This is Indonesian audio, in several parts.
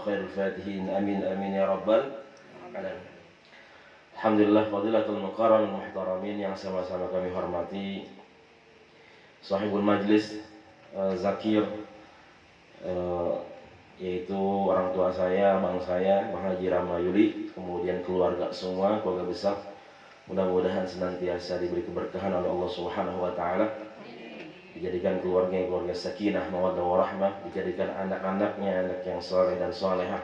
khairul fatihin. Amin amin ya rabbal alamin. Alhamdulillah, fadilatul mukarram muhtaramin yang sama-sama kami hormati, sahibul majlis Zakir, yaitu orang tua saya, bang saya, Bang Haji Ramayuli, kemudian keluarga semua, keluarga besar. Mudah-mudahan senantiasa diberi keberkahan oleh Allah Subhanahu wa taala. Dijadikan keluarga sakinah, mawaddah warahmah, dijadikan anak-anaknya anak yang saleh dan salehah.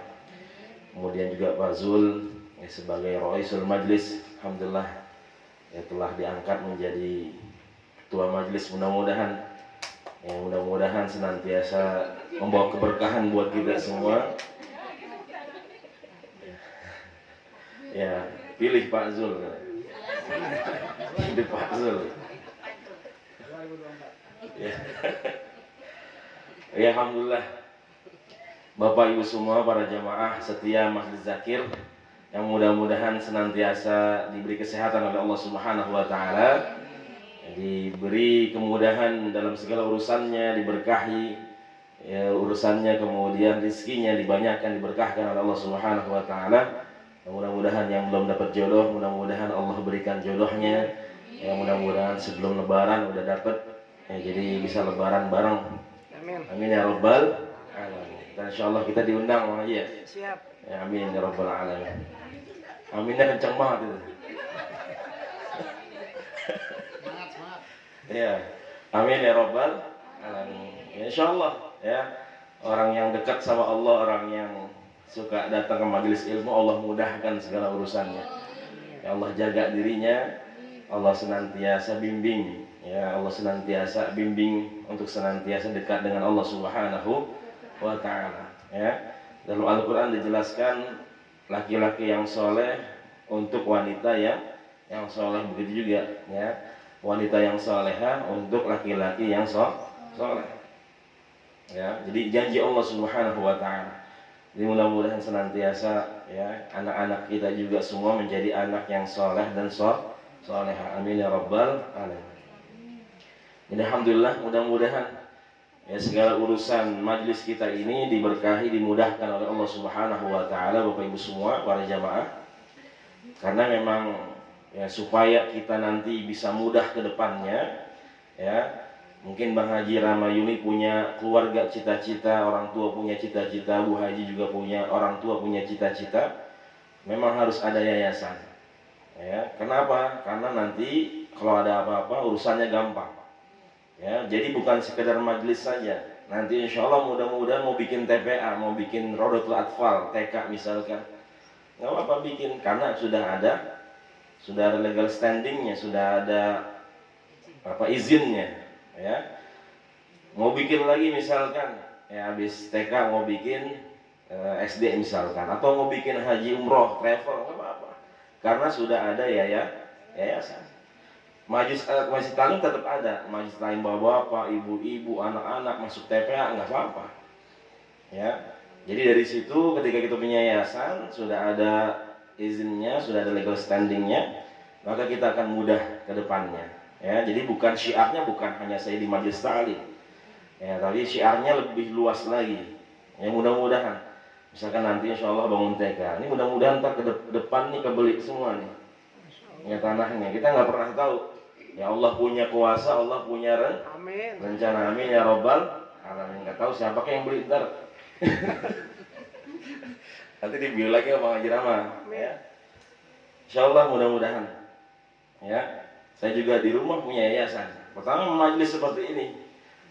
Kemudian juga Pak Zul sebagai Raisul Majlis, alhamdulillah telah diangkat menjadi ketua majlis. Mudah-mudahan senantiasa membawa keberkahan buat kita semua. Ya, pilih Pak Zul. Pilih Pak Zul. Ya, alhamdulillah. Bapak Ibu semua, para jamaah setia Majlis Zakir yang mudah-mudahan senantiasa diberi kesehatan oleh Allah Subhanahu wa taala, diberi kemudahan dalam segala urusannya, diberkahi ya, urusannya, kemudian rezekinya dibanyakkan, diberkahkan oleh Allah Subhanahu wa taala. Mudah-mudahan yang belum dapat jodoh, mudah-mudahan Allah berikan jodohnya. Ya, mudah-mudahan sebelum lebaran udah dapat, ya, jadi bisa lebaran bareng. Amin. Amin ya rabbal alamin. Dan insyaallah kita diundang Bang Haji ya. Siap. Ya, amin ya rabbal alamin. Aminnya kencang banget itu. Semangat. Ya, amin ya rabbal alamin. Ya, insyaallah ya, orang yang dekat sama Allah, orang yang suka datang ke majelis ilmu, Allah mudahkan segala urusannya. Ya Allah jaga dirinya, Allah senantiasa bimbing. Ya Allah senantiasa bimbing untuk senantiasa dekat dengan Allah Subhanahu wa taala. Ya. Dalam Al-Qur'an dijelaskan laki-laki yang soleh untuk wanita yang soleh, begitu juga ya. Wanita yang soleha untuk laki-laki yang soleh. Ya, jadi janji Allah Subhanahu wa taala. Jadi mudah-mudahan senantiasa ya anak-anak kita juga semua menjadi anak yang soleh dan soleha. Amin ya rabbal alamin. Jadi alhamdulillah, mudah-mudahan ya segala urusan majlis kita ini diberkahi, dimudahkan oleh Allah Subhanahu wa taala, Bapak Ibu semua, para jamaah. Karena memang ya supaya kita nanti bisa mudah ke depannya ya. Mungkin Bang Haji Ramayuni punya keluarga cita-cita, orang tua punya cita-cita, Bu Haji juga punya orang tua punya cita-cita. Memang harus ada yayasan. Ya, kenapa? Karena nanti kalau ada apa-apa urusannya gampang. Ya, jadi bukan sekedar majelis saja. Nanti insya Allah mudah-mudahan mau bikin TPA, mau bikin Rodotul Atfal, TK misalkan, nggak apa-apa bikin, karena sudah ada legal standingnya, sudah ada izinnya. Ya, mau bikin lagi misalkan, ya habis TK mau bikin SD misalkan, atau mau bikin haji umroh travel, nggak apa-apa, karena sudah ada yayasan. Majlis taklim tetap ada, majlis taklim bapak-bapak, ibu-ibu, anak-anak masuk TPA nggak apa-apa. Ya, jadi dari situ ketika kita punya yayasan, sudah ada izinnya, sudah ada legal standingnya, maka kita akan mudah ke depannya. Ya, jadi bukan syiarnya bukan hanya saya di majlis taklim. Ya, tapi syiarnya lebih luas lagi. Ya, mudah-mudahan misalkan nanti insya Allah bangun TK, ini mudah-mudahan ntar ke depan nih kebeli semua nih. Ya, tanahnya kita nggak pernah tahu. Ya Allah punya kuasa, Allah punya rencana. Amin ya robbal alamin. Nggak tahu siapa yang beli ntar. Nanti dibiul lagi sama Haji Rama. Ya. Insya Allah mudah-mudahan. Ya. Saya juga di rumah punya yayasan. Pertama majelis seperti ini,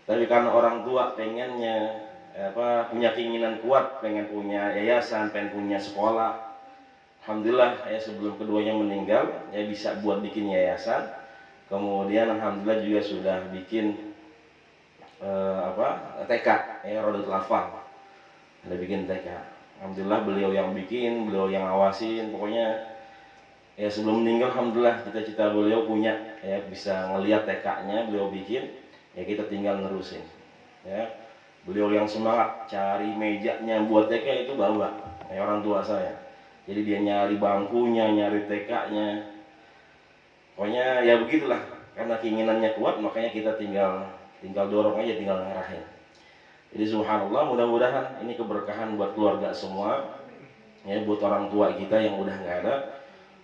tapi karena orang tua pengennya punya keinginan kuat, pengen punya yayasan, pengen punya sekolah. Alhamdulillah ya sebelum keduanya meninggal ya bisa buat bikin yayasan. Kemudian alhamdulillah juga sudah bikin TK ya Rodotul Atfal. Ada bikin TK. Alhamdulillah beliau yang bikin, beliau yang awasin, pokoknya ya sebelum meninggal alhamdulillah cita-cita beliau punya ya bisa ngelihat TK-nya beliau bikin, ya kita tinggal nerusin. Ya. Beliau yang semangat cari mejanya buat TK itu bawa ya orang tua saya. Jadi dia nyari bangkunya, nyari TK-nya. Pokoknya ya begitulah, karena keinginannya kuat makanya kita tinggal dorong aja, tinggal ngarahin. Jadi subhanallah, mudah-mudahan ini keberkahan buat keluarga semua, ya, buat orang tua kita yang udah nggak ada.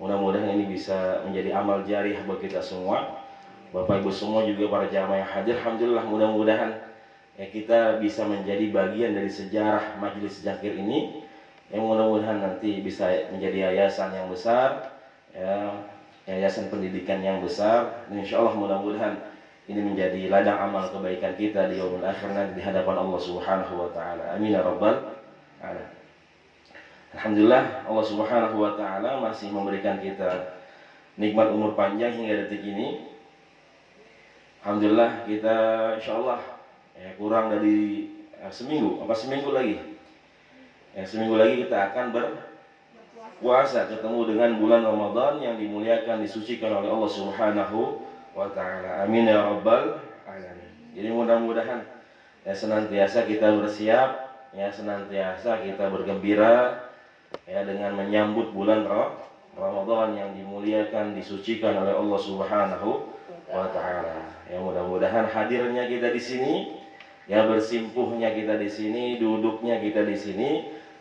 Mudah-mudahan ini bisa menjadi amal jariah buat kita semua. Bapak Ibu semua juga para jamaah yang hadir, alhamdulillah, mudah-mudahan ya kita bisa menjadi bagian dari sejarah Majelis Dzakir ini, yang mudah-mudahan nanti bisa menjadi yayasan yang besar, ya, yayasan pendidikan yang besar. Dan insya Allah mudah-mudahan ini menjadi ladang amal kebaikan kita di yaumul akhir nanti di hadapan Allah Subhanahu wa taala. Amin ya rabbal alamin. Alhamdulillah, Allah Subhanahu wa taala masih memberikan kita nikmat umur panjang hingga detik ini. Alhamdulillah, kita insyaallah ya, kurang dari seminggu lagi. Ya, seminggu lagi kita akan berpuasa, ketemu dengan bulan Ramadan yang dimuliakan, disucikan oleh Allah Subhanahu wa taala. Amin ya rabbal alamin. Jadi mudah-mudahan ya senantiasa kita bersiap, ya senantiasa kita bergembira ya dengan menyambut bulan Ramadan yang dimuliakan, disucikan oleh Allah Subhanahu wa taala. Ya mudah-mudahan hadirnya kita di sini, ya bersimpuhnya kita di sini, duduknya kita di sini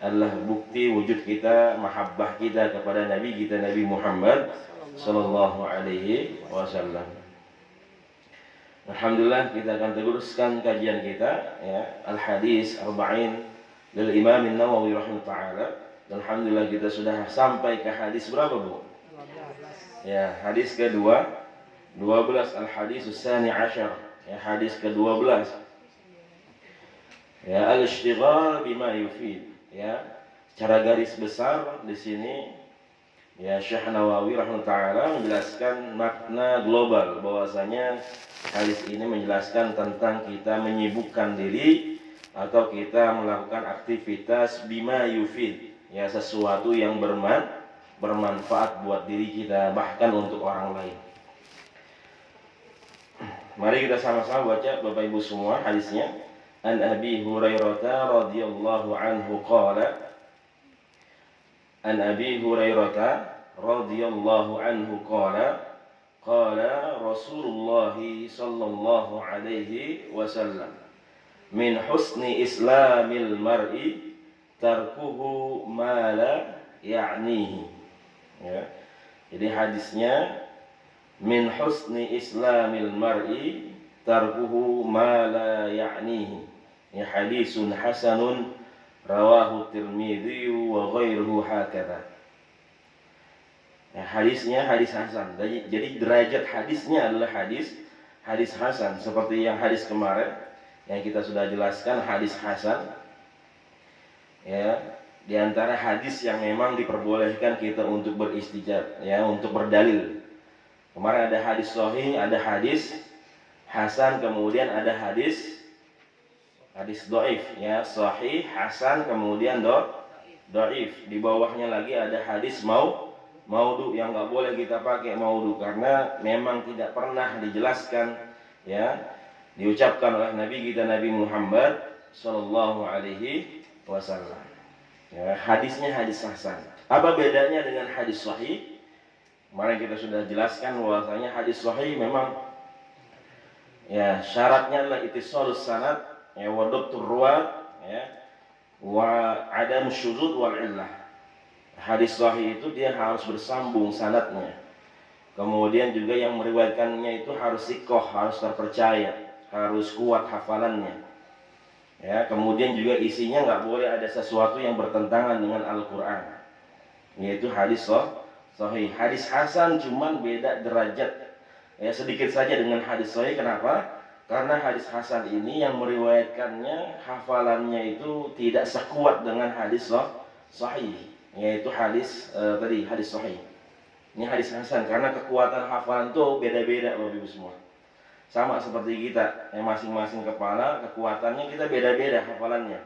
adalah bukti wujud kita, mahabbah kita kepada Nabi kita, Nabi Muhammad sallallahu alaihi wasallam. Alhamdulillah, kita akan teruskan kajian kita, ya, Al-Hadis Arba'in lil Imam An-Nawawi rahimahullah. Alhamdulillah kita sudah sampai ke hadis berapa, Bu? 12. Ya, hadis kedua 12, Al-Hadis Tsani Asyar, ya, hadis ke-12. Ya, al-ishtighal bima yufid, ya. Secara garis besar di sini ya Syekh Nawawi rahimahullah menjelaskan makna global, bahwasanya hadis ini menjelaskan tentang kita menyibukkan diri atau kita melakukan aktivitas bima yufid, ya, sesuatu yang bermanfaat buat diri kita, bahkan untuk orang lain. Mari kita sama-sama baca Bapak Ibu semua hadisnya. An Abi Hurairah radhiyallahu anhu qala, An Abi Hurairah radhiyallahu anhu qala, qala Rasulullah sallallahu alaihi wasallam, min husni islamil mar'i tarkuhu ma la ya'nihi. Ya. Jadi hadisnya, min husni islamil mar'i tarkuhu ma la ya'nihi. Ya, hadisun hasanun rawahu Tirmidzi wa ghairuhu hakadha. Ya, hadisnya hadis hasan. Jadi derajat hadisnya adalah hadis hasan, seperti yang hadis kemarin yang kita sudah jelaskan, hadis hasan. Ya, di antara hadis yang memang diperbolehkan kita untuk beristijab, ya, untuk berdalil. Kemarin ada hadis sahih, ada hadis hasan, kemudian ada hadis dhaif, ya, sahih, hasan, kemudian dhaif. Di bawahnya lagi ada hadis maudhu, yang nggak boleh kita pakai maudhu karena memang tidak pernah dijelaskan, ya, diucapkan oleh Nabi kita, Nabi Muhammad sallallahu alaihi wasallam. Ya, hadisnya hadis hasan. Apa bedanya dengan hadis sahih? Kemarin kita sudah jelaskan bahwasanya hadis sahih memang, ya, syaratnya adalah ittisalus sanad, ya, wa dhabtur ruwat, ya, wa adam syuzud wal illah. Hadis sahih itu dia harus bersambung sanadnya. Kemudian juga yang meriwayatkannya itu harus thiqah, harus terpercaya, harus kuat hafalannya. Ya, kemudian juga isinya nggak boleh ada sesuatu yang bertentangan dengan Al-Qur'an. Yaitu hadis sahih. Hadis hasan cuman beda derajat, ya, sedikit saja dengan hadis sahih. Kenapa? Karena hadis hasan ini yang meriwayatkannya hafalannya itu tidak sekuat dengan hadis sahih, yaitu hadis hadis sahih. Ini hadis hasan karena kekuatan hafalan itu beda-beda Bapak Ibu semua. Sama seperti kita, yang masing-masing kepala kekuatannya kita beda-beda hafalannya.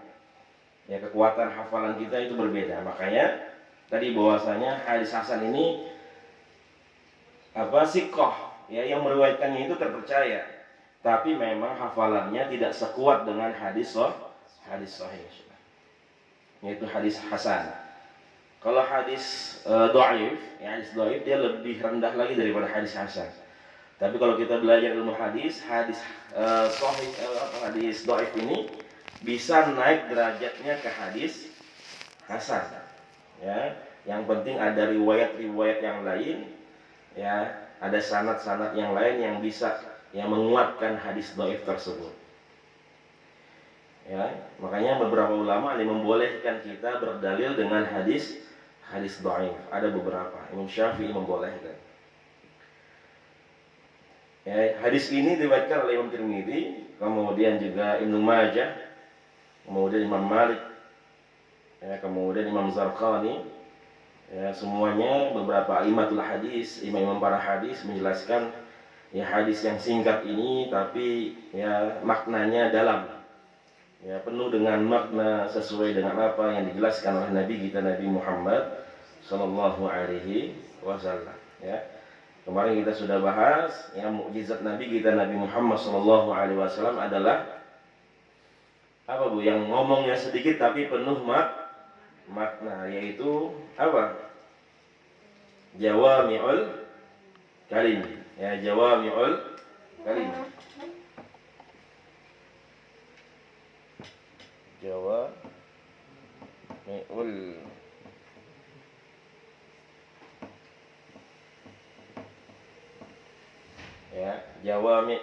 Ya, kekuatan hafalan kita itu berbeda. Makanya tadi bahwasanya hadis hasan ini thiqah, ya, yang meriwayatkannya itu terpercaya. Tapi memang hafalannya tidak sekuat dengan hadis sahih. Yaitu hadis hasan. Kalau hadis dhaif, ya, hadis dhaif dia lebih rendah lagi daripada hadis hasan. Tapi kalau kita belajar ilmu hadis sahih, hadis dhaif ini bisa naik derajatnya ke hadis hasan. Ya, yang penting ada riwayat-riwayat yang lain, ya, ada sanad-sanad yang lain yang bisa yang menguatkan hadis dhaif tersebut. Ya, makanya beberapa ulama yang membolehkan kita berdalil dengan hadis dhaif. Ada beberapa. Imam Syafi'i membolehkan. Ya, hadis ini diriwayatkan oleh Imam Tirmidzi, kemudian juga Ibnu Majah, kemudian Imam Malik, ya, kemudian Imam Zarqani. Ya, semuanya beberapa imamatul hadis, imam-imam para hadis menjelaskan ya hadis yang singkat ini tapi ya maknanya dalam. Ya, penuh dengan makna sesuai dengan apa yang dijelaskan oleh Nabi kita Nabi Muhammad sallallahu alaihi wasallam. Ya. Kemarin kita sudah bahas yang mukjizat Nabi kita Nabi Muhammad sallallahu alaihi wasallam adalah apa Bu? Yang ngomongnya sedikit tapi penuh makna, yaitu apa? Jawami'ul kalim. Ya, jawami'ul kalim. Jawami'ul ya, jawami'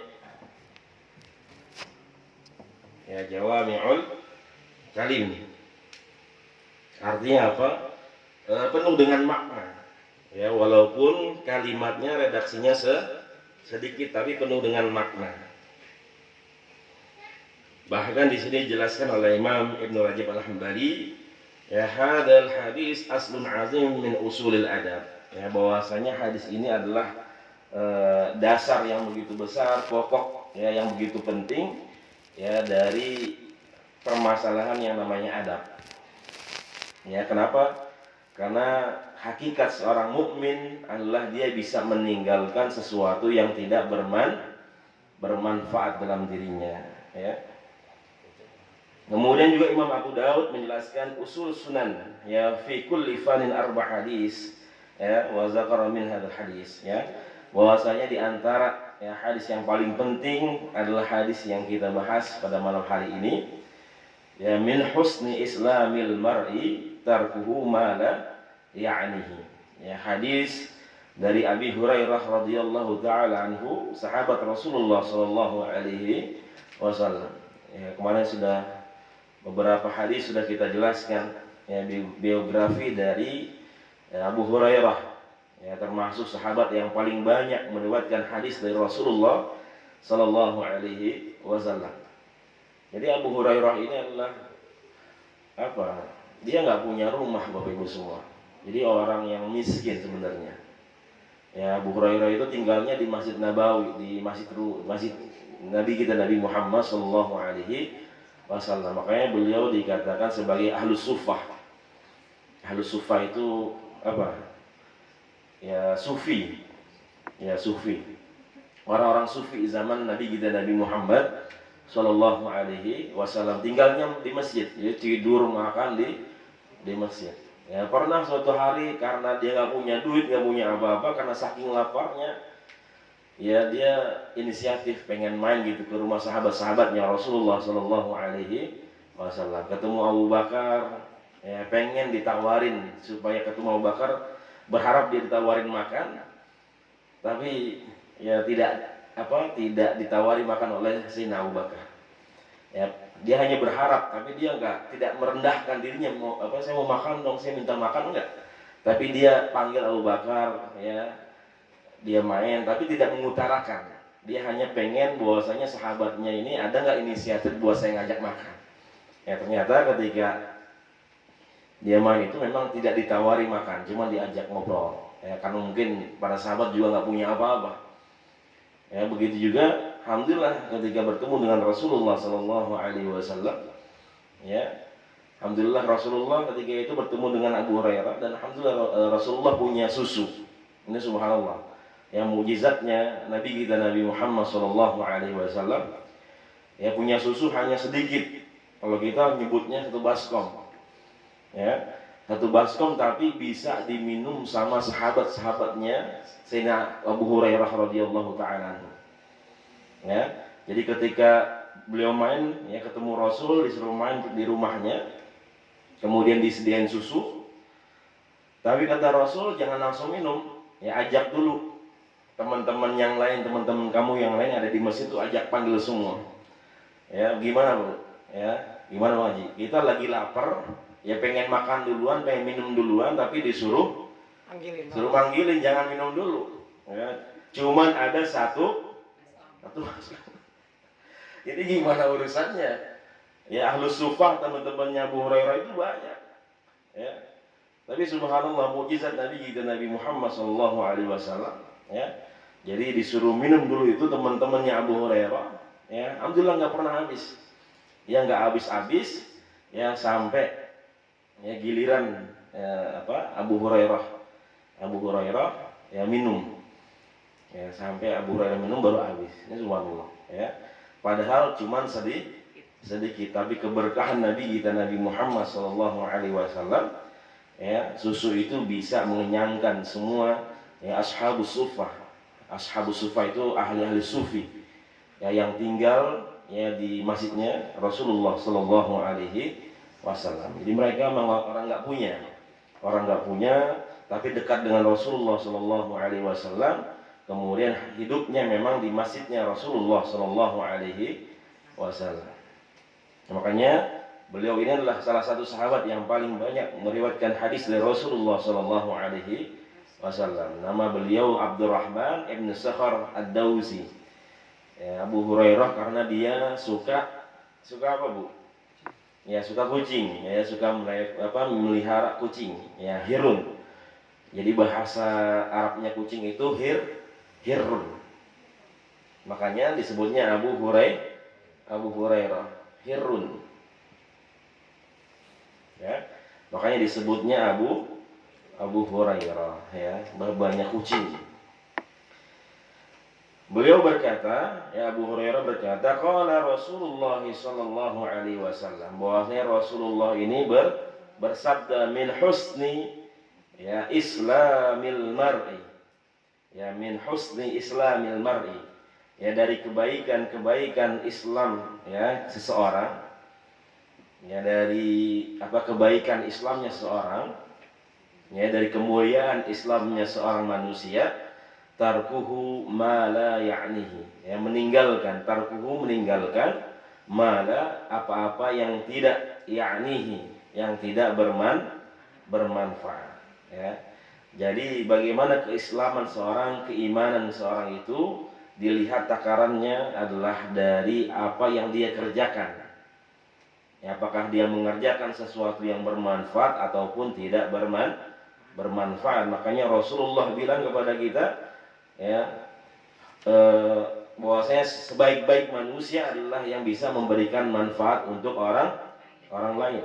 ya, jawami'ul kalim. Artinya apa? Penuh dengan makna. Ya, walaupun kalimatnya redaksinya sedikit tapi penuh dengan makna. Bahkan di sini dijelaskan oleh Imam Ibnu Rajab Al-Hambali, ya, hadal hadis aslun azim min usulil adab. Ya, bahwasanya hadis ini adalah dasar yang begitu besar, pokok ya yang begitu penting ya dari permasalahan yang namanya adab. Ya, kenapa? Karena hakikat seorang mukmin adalah dia bisa meninggalkan sesuatu yang tidak bermanfaat dalam dirinya, ya. Kemudian juga Imam Abu Daud menjelaskan usul sunan ya fi kulli fanin arba hadis ya wa zakara min hadzal hadis ya, bahwasanya di antara ya hadis yang paling penting adalah hadis yang kita bahas pada malam hari ini, ya, min husni islamil mar'i tarkuhu ma la ya'nihi. Ya, hadis dari Abi Hurairah radhiyallahu taala anhu, sahabat Rasulullah sallallahu alaihi wasallam. Ya, kemarin sudah beberapa hadis sudah kita jelaskan ya biografi dari ya, Abu Hurairah, ya, termasuk sahabat yang paling banyak meriwayatkan hadis dari Rasulullah sallallahu alaihi wasallam. Jadi Abu Hurairah ini adalah apa? Dia nggak punya rumah, Bapak Ibu semua. Jadi orang yang miskin sebenarnya. Ya, Abu Hurairah itu tinggalnya di Masjid Nabawi, di masjid Nabi kita Nabi Muhammad sallallahu alaihi wasallam. Makanya beliau dikatakan sebagai ahlus suffah. Ahlus suffah itu apa? Ya, sufi. Ya, sufi. Orang-orang sufi zaman Nabi kita Nabi Muhammad sallallahu alaihi wasallam tinggalnya di masjid. Jadi tidur makan di masjid. Ya, pernah suatu hari karena dia nggak punya duit, nggak punya apa-apa, karena saking laparnya, ya dia inisiatif pengen main gitu ke rumah sahabat-sahabatnya Rasulullah sallallahu alaihi wasallam. Ketemu Abu Bakar, ya pengen ditawarin supaya ketemu Abu Bakar, berharap dia ditawarin makan, tapi ya tidak ditawari makan oleh Sayyidina Abu Bakar. Ya, dia hanya berharap, tapi dia tidak merendahkan dirinya, saya mau makan dong, saya minta makan, enggak. Tapi dia panggil Abu Bakar, ya, dia main, tapi tidak mengutarakan. Dia hanya pengen bahwasanya sahabatnya ini ada nggak inisiatif buat saya ngajak makan. Ya, ternyata ketika dia main itu memang tidak ditawari makan, cuma diajak ngobrol. Ya, karena mungkin para sahabat juga nggak punya apa-apa. Ya, begitu juga, alhamdulillah ketika bertemu dengan Rasulullah sallallahu alaihi wasallam, ya, alhamdulillah Rasulullah ketika itu bertemu dengan Abu Hurairah, dan alhamdulillah Rasulullah punya susu. Ini subhanallah. Yang mukjizatnya Nabi kita Nabi Muhammad sallallahu alaihi wasallam, ya, punya susu hanya sedikit. Kalau kita nyebutnya satu baskom. Ya, satu baskom tapi bisa diminum sama sahabat-sahabatnya Sayyidina Abu Hurairah radhiyallahu ta'ala. Ya, jadi ketika beliau main, ya ketemu Rasul, disuruh main di rumahnya, kemudian disediain susu. Tapi kata Rasul, jangan langsung minum, ya ajak dulu teman-teman yang lain, teman-teman kamu yang lain ada di masjid itu, ajak panggil semua. Ya gimana Bu? Ya gimana Bang Haji? Kita lagi lapar, ya pengen makan duluan, pengen minum duluan, tapi disuruh manggilin, jangan minum dulu. Ya, cuman ada satu. Jadi gimana urusannya? Ya Ahlus Sufah, teman-temannya Abu Hurairah itu banyak. Ya. Tapi subhanallah, mukjizat Nabi kita Nabi Muhammad SAW. Ya. Jadi disuruh minum dulu itu teman-temannya Abu Hurairah. Ya, alhamdulillah nggak pernah habis. Ya nggak habis-habis. Ya sampai ya giliran Abu Hurairah ya minum. Ya sampai Abu Hurairah minum baru habis. Ini subhanallah. Ya. Padahal cuman sedikit, tapi keberkahan Nabi kita Nabi Muhammad SAW. Ya, susu itu bisa mengenyangkan semua ya ashabus sufah. Ashabus sufah itu ahli-ahli sufi ya, yang tinggal ya di masjidnya Rasulullah Sallallahu Alaihi Wasallam. Jadi mereka memang orang nggak punya, tapi dekat dengan Rasulullah Sallallahu Alaihi Wasallam. Kemudian hidupnya memang di masjidnya Rasulullah Sallallahu Alaihi Wasallam. Makanya beliau ini adalah salah satu sahabat yang paling banyak meriwayatkan hadis dari Rasulullah Sallallahu Alaihi Wasallam. Nama beliau Abdurrahman ibn Sakhar ad-Dawsi. Ya, Abu Hurairah karena dia suka apa Bu? Ya suka kucing, ya suka melihara kucing, ya hirun. Jadi bahasa Arabnya kucing itu hirun. Makanya disebutnya Abu Hurairah hirun. Ya, makanya disebutnya Abu Hurairah, ya banyak kucing. Beliau berkata, ya Abu Hurairah berkata, qala Rasulullah sallallahu alaihi wasallam, bahwasanya Rasulullah ini bersabda, min husni ya islamil mar'i, ya min husni islamil mar'i, ya dari kebaikan Islam ya seseorang, ya dari kebaikan Islamnya seseorang, ya dari kemuliaan Islamnya seorang manusia, tarkuhu ma la ya'nihi, ya meninggalkan ma la apa-apa yang tidak ya'nihi, yang tidak bermanfaat, ya. Jadi bagaimana keislaman seorang, keimanan seorang itu dilihat takarannya adalah dari apa yang dia kerjakan. Ya, apakah dia mengerjakan sesuatu yang bermanfaat ataupun tidak bermanfaat. Makanya Rasulullah bilang kepada kita, ya, bahwasanya sebaik-baik manusia adalah yang bisa memberikan manfaat untuk orang lain.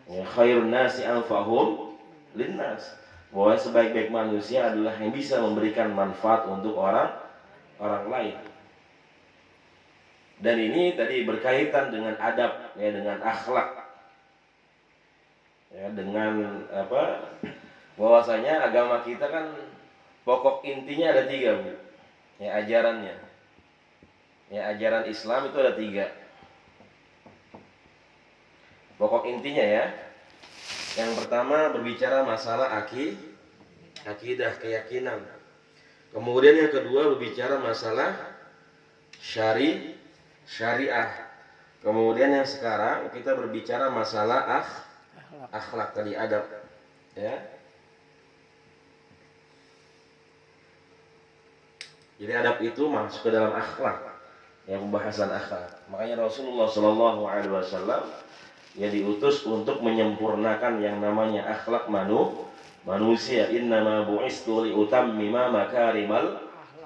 Ya, khairun nasi anfa'hum linnas. Bahwa sebaik-baik manusia adalah yang bisa memberikan manfaat untuk orang lain. Dan ini tadi berkaitan dengan adab, ya, dengan akhlak, ya, dengan bahwasanya agama kita kan pokok intinya ada 3 Bu, ya ajarannya, ya ajaran Islam itu ada 3 pokok intinya, ya. Yang pertama berbicara masalah akidah, keyakinan. Kemudian yang kedua berbicara masalah syariah. Kemudian yang sekarang kita berbicara masalah akhlak tadi, adab, ya. Jadi adab itu masuk ke dalam akhlak, ya, pembahasan akhlak. Makanya Rasulullah Shallallahu Alaihi Wasallam ya diutus untuk menyempurnakan yang namanya akhlak manusia. Innama bu'istu liutammima makarimal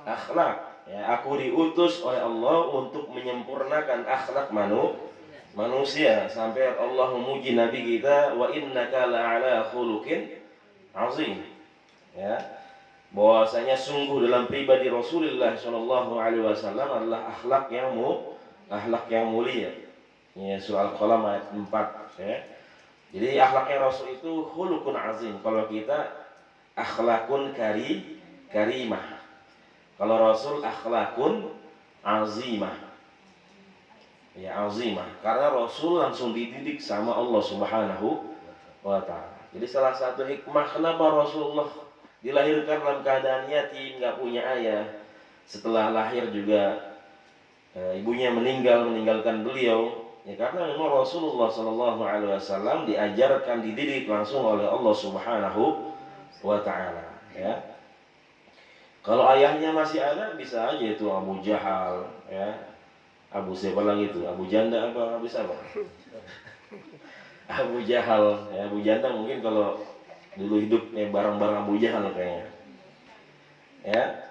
akhlak. Ya, aku diutus oleh Allah untuk menyempurnakan akhlak manusia. Sampai Allah memuji Nabi kita, wa innaka la'ala khuluqin azim. Ya, bahwasanya sungguh dalam pribadi Rasulullah Shallallahu Alaihi Wasallam adalah akhlak yang mulia. Ya, surah Al-Qalam ayat 4. Ya. Jadi akhlaknya Rasul itu khuluqun azim. Kalau kita akhlakun karimah. Kalau Rasul akhlakun azimah. ya azimah, karena Rasul langsung dididik sama Allah Subhanahu wa ta'ala. Jadi salah satu hikmah kenapa Rasulullah dilahirkan dalam keadaan yatim, nggak punya ayah. Setelah lahir juga ibunya meninggalkan beliau. Ya karena memang Rasulullah Shallallahu Alaihi Wasallam diajarkan, dididik langsung oleh Allah Subhanahu wa ta'ala. Ya. Kalau ayahnya masih ada, bisa aja itu Abu Jahal, ya. Abu siapa lagi itu? Abu Janda apa Abu siapa? Abu Jahal, ya. Abu Janda mungkin kalau dulu hidup bareng-bareng Abu Jahal kayaknya. Ya.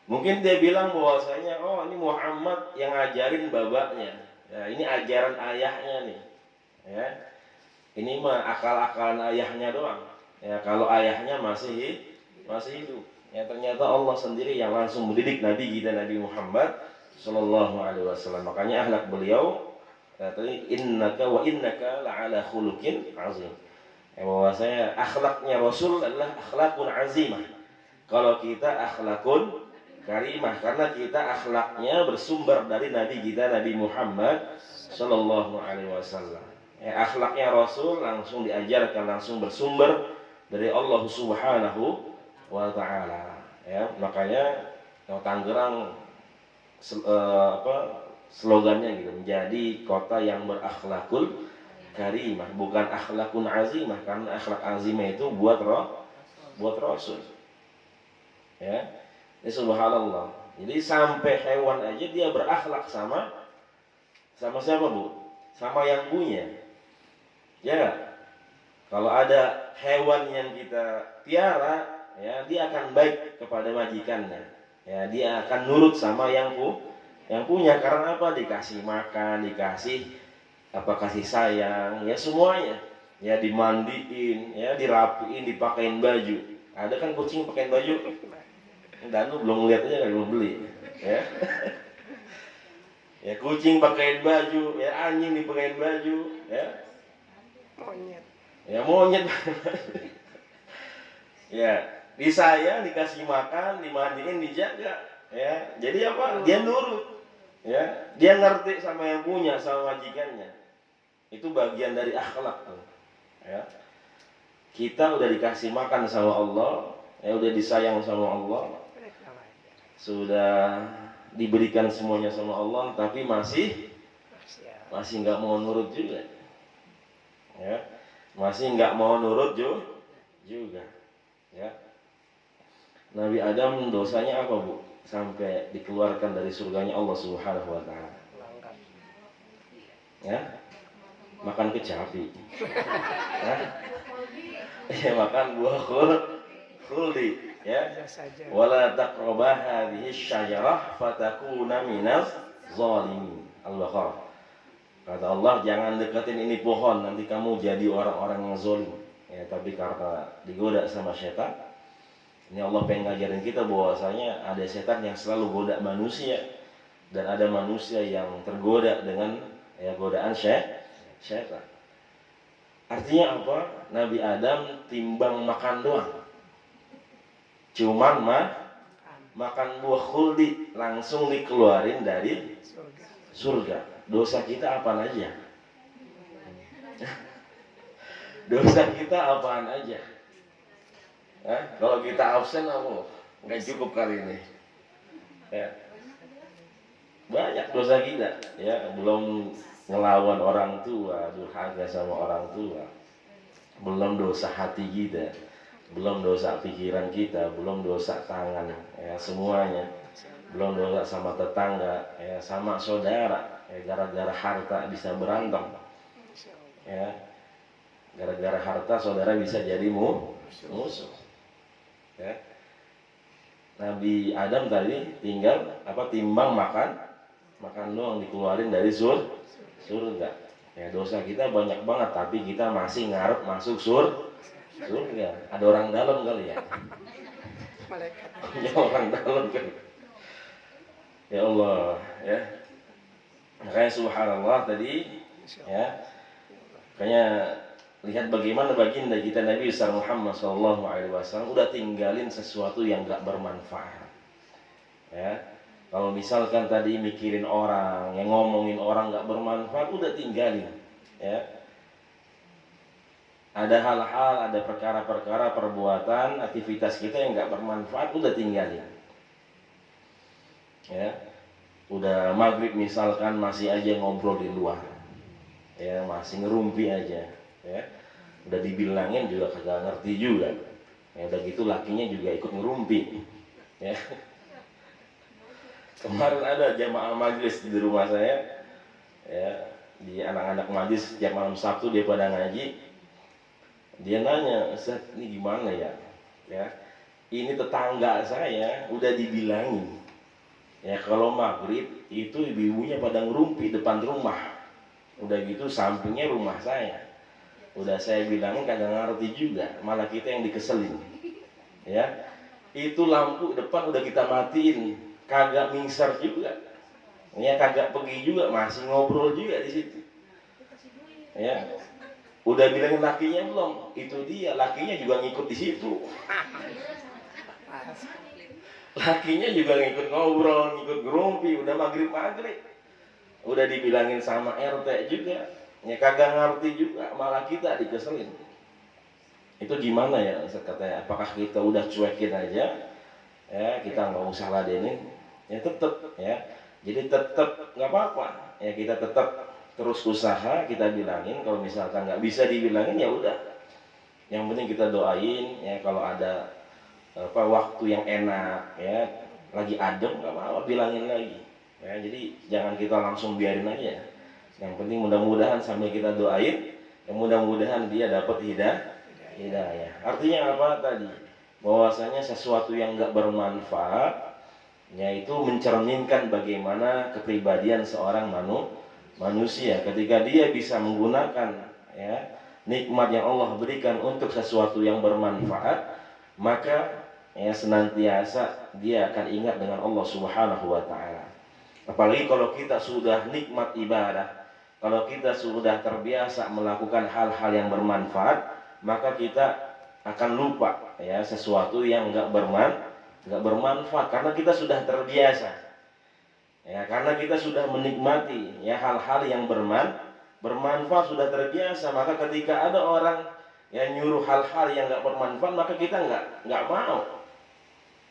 Mungkin dia bilang bahwasanya, oh ini Muhammad yang ngajarin babaknya. Ya, ini ajaran ayahnya nih. Ya. Ini mah akal-akalan ayahnya doang. Ya, kalau ayahnya masih hidup. Ya ternyata Allah sendiri yang langsung mendidik Nabi kita Nabi Muhammad Sallallahu Alaihi Wasallam. Makanya akhlak beliau tadi innaka la'ala khuluqin azim. Bahwa saya akhlaknya Rasul adalah akhlakun azimah. Kalau kita akhlakun karimah, karena kita akhlaknya bersumber dari Nabi kita Nabi Muhammad Sallallahu Alaihi Wasallam. Akhlaknya Rasul langsung diajarkan, langsung bersumber dari Allah Subhanahu wa ta'ala. Ya, makanya Tangerang slogannya gitu, menjadi kota yang berakhlakul karimah, bukan akhlakun azimah, karena akhlak azimah itu buat Rasul. Ya. Ini subhanallah. Jadi sampai hewan aja dia berakhlak sama siapa, Bu? Sama yang punya. Ya. Kalau ada hewan yang kita piara, ya dia akan baik kepada majikannya. Ya, dia akan nurut sama yang punya, karena apa? Dikasih makan, kasih sayang, ya semuanya. Ya dimandiin, ya dirapiin, dipakein baju. Ada kan kucing pakein baju? Danu belum lihat aja, belum beli. Ya. Ya kucing pakein baju, ya anjing dipakein baju, ya. Monyet. Ya monyet. Ya, disayang, dikasih makan, dimandiin, dijaga, ya. Jadi apa? Dia nurut, ya. Dia ngerti sama yang punya, sama majikannya. Itu bagian dari akhlak tuh, ya. Kita udah dikasih makan sama Allah, ya udah disayang sama Allah, sudah diberikan semuanya sama Allah, tapi masih nggak mau nurut juga, ya. Masih nggak mau nurut juga. Ya. Nabi Adam dosanya apa, Bu? Sampai dikeluarkan dari surganya Allah Subhanahu wa ta'ala. Ya. Makan kecapi. Ya, makan buah khuldi, ya. Wala taqrabah hadhihi syajarah fatakuna minaz zalimin. Al-Baqarah. Kata Allah, jangan deketin ini pohon, nanti kamu jadi orang-orang yang zalim. Ya, tapi karena digoda sama setan, ini Allah pengen ngajarin kita bahwasanya ada setan yang selalu goda manusia, dan ada manusia yang tergoda dengan godaan setan. Artinya apa? Nabi Adam timbang makan doang, cuman makan buah khuldi, langsung dikeluarin dari surga. Dosa kita apaan aja? Dosa kita apaan aja? Kalau kita absen, nggak cukup kali ini. Ya. Banyak dosa kita, ya. Belum ngelawan orang tua, durhaka sama orang tua. Belum dosa hati kita, belum dosa pikiran kita, belum dosa tangan, ya semuanya. Belum dosa sama tetangga, ya sama saudara. Ya, gara-gara harta bisa berantem. Ya. Gara-gara harta saudara bisa jadi musuh. Ya. Nabi Adam tadi tinggal timbang makan doang, dikeluarin dari surga. Ya, dosa kita banyak banget, tapi kita masih ngarep masuk surga. Ada orang dalam kali ya. Malaikat. Ya orang dalam kan. Ya Allah, ya. Makanya subhanallah tadi, ya. Makanya lihat bagaimana baginda kita Nabi besar Muhammad SAW udah tinggalin sesuatu yang gak bermanfaat, ya. Kalau misalkan tadi mikirin orang, yang ngomongin orang nggak bermanfaat, udah tinggalin. Ya. Ada hal-hal, ada perkara-perkara, perbuatan, aktivitas kita yang nggak bermanfaat, udah tinggalin. Ya. Udah maghrib misalkan masih aja ngobrol di luar, ya masih ngerumpi aja, ya udah dibilangin juga kagak ngerti juga, ya udah gitu lakinya juga ikut ngerumpi, ya. Kemarin ada jamaah majlis di rumah saya, ya di anak-anak majlis setiap malam Sabtu dia pada ngaji, dia nanya, Ustaz ini gimana ya, ya ini tetangga saya udah dibilangin. Ya kalau maghrib itu ibu-ibunya pada ngerumpi depan rumah. Udah gitu sampingnya rumah saya. Udah saya bilangin kagak ngerti juga, malah kita yang dikeselin. Ya. Itu lampu depan udah kita matiin, kagak mingser juga. Ya kagak pergi juga, masih ngobrol juga di situ. Ya. Udah bilangin lakinya belum? Itu dia, lakinya juga ngikut di situ. Lakinya juga ngikut ngobrol, ngikut ngerumpi, udah maghrib-maghrib. Udah dibilangin sama RT juga, ya kagak ngerti juga, malah kita dikeselin. Itu gimana ya, katanya, apakah kita udah cuekin aja, ya kita nggak usah ladenin, ya tetep, ya. Jadi tetep nggak apa-apa, ya kita tetap terus usaha, kita bilangin. Kalau misalkan nggak bisa dibilangin, ya udah. Yang penting kita doain, ya kalau ada waktu yang enak, ya lagi adem nggak apa-apa bilangin lagi, ya jadi jangan kita langsung biarin aja. Yang penting mudah-mudahan sambil kita doain, ya mudah-mudahan dia dapat hidayah. Artinya apa tadi? Bahwasanya sesuatu yang nggak bermanfaat, yaitu mencerminkan bagaimana kepribadian seorang manusia ketika dia bisa menggunakan, ya nikmat yang Allah berikan untuk sesuatu yang bermanfaat, maka ya senantiasa dia akan ingat dengan Allah Subhanahu wa taala. Apalagi kalau kita sudah nikmat ibadah, kalau kita sudah terbiasa melakukan hal-hal yang bermanfaat, maka kita akan lupa ya sesuatu yang enggak bermanfaat karena kita sudah terbiasa. Ya, karena kita sudah menikmati ya hal-hal yang bermanfaat sudah terbiasa, maka ketika ada orang yang nyuruh hal-hal yang enggak bermanfaat, maka kita enggak mau.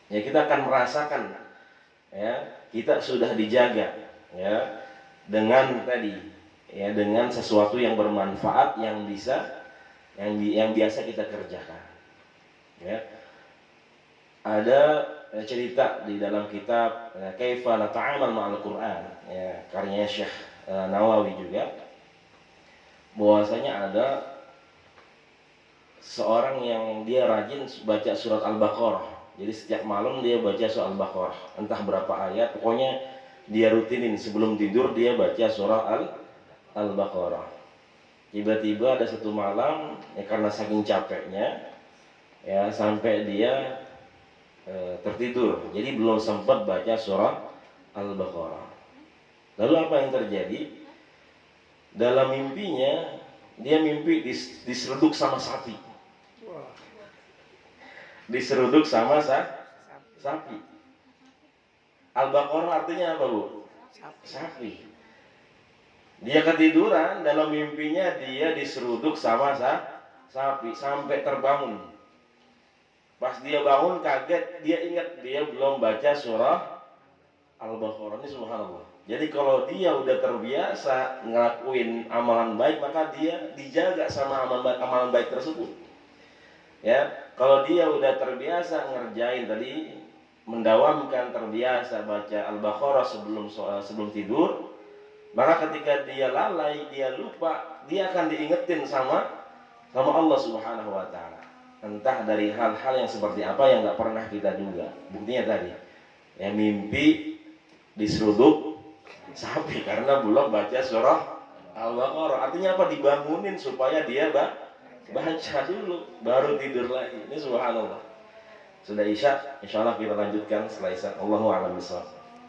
Ya kita akan merasakan ya kita sudah dijaga ya dengan tadi ya dengan sesuatu yang bermanfaat yang bisa yang biasa kita kerjakan. Ya. Ada cerita di dalam kitab Kaifa Nata'amal Ma'al Quran, ya karya Syekh Nawawi juga, bahwasanya ada seorang yang dia rajin baca surat Al-Baqarah. Jadi setiap malam dia baca surah Al-Baqarah, entah berapa ayat, pokoknya dia rutinin sebelum tidur dia baca surah Al-Baqarah. Tiba-tiba ada satu malam, ya karena saking capeknya, ya sampai dia tertidur. Jadi belum sempat baca surah Al-Baqarah. Lalu apa yang terjadi? Dalam mimpinya dia mimpi diseruduk sama sapi. Diseruduk sama sapi. Al-Baqarah artinya apa, Bu? Sapi. Dia ketiduran, dalam mimpinya dia diseruduk sama sapi sampai terbangun. Pas dia bangun kaget, dia ingat dia belum baca surah Al-Baqarah. Ini subhanallah. Jadi kalau dia udah terbiasa ngelakuin amalan baik, maka dia dijaga sama amalan baik tersebut. Ya, kalau dia udah terbiasa ngerjain tadi, mendawamkan terbiasa baca Al-Baqarah sebelum tidur, maka ketika dia lalai, dia lupa, dia akan diingetin sama Allah Subhanahu wa taala. Entah dari hal-hal yang seperti apa yang nggak pernah kita duga. Buktinya tadi, ya mimpi diseruduk sapi karena belum baca surah Al-Baqarah. Artinya apa? Dibangunin supaya dia baca dulu baru tidur lagi. Ini subhanallah. Sudah isya, insyaallah kita lanjutkan setelah isya. Allahu a'lam bishawab.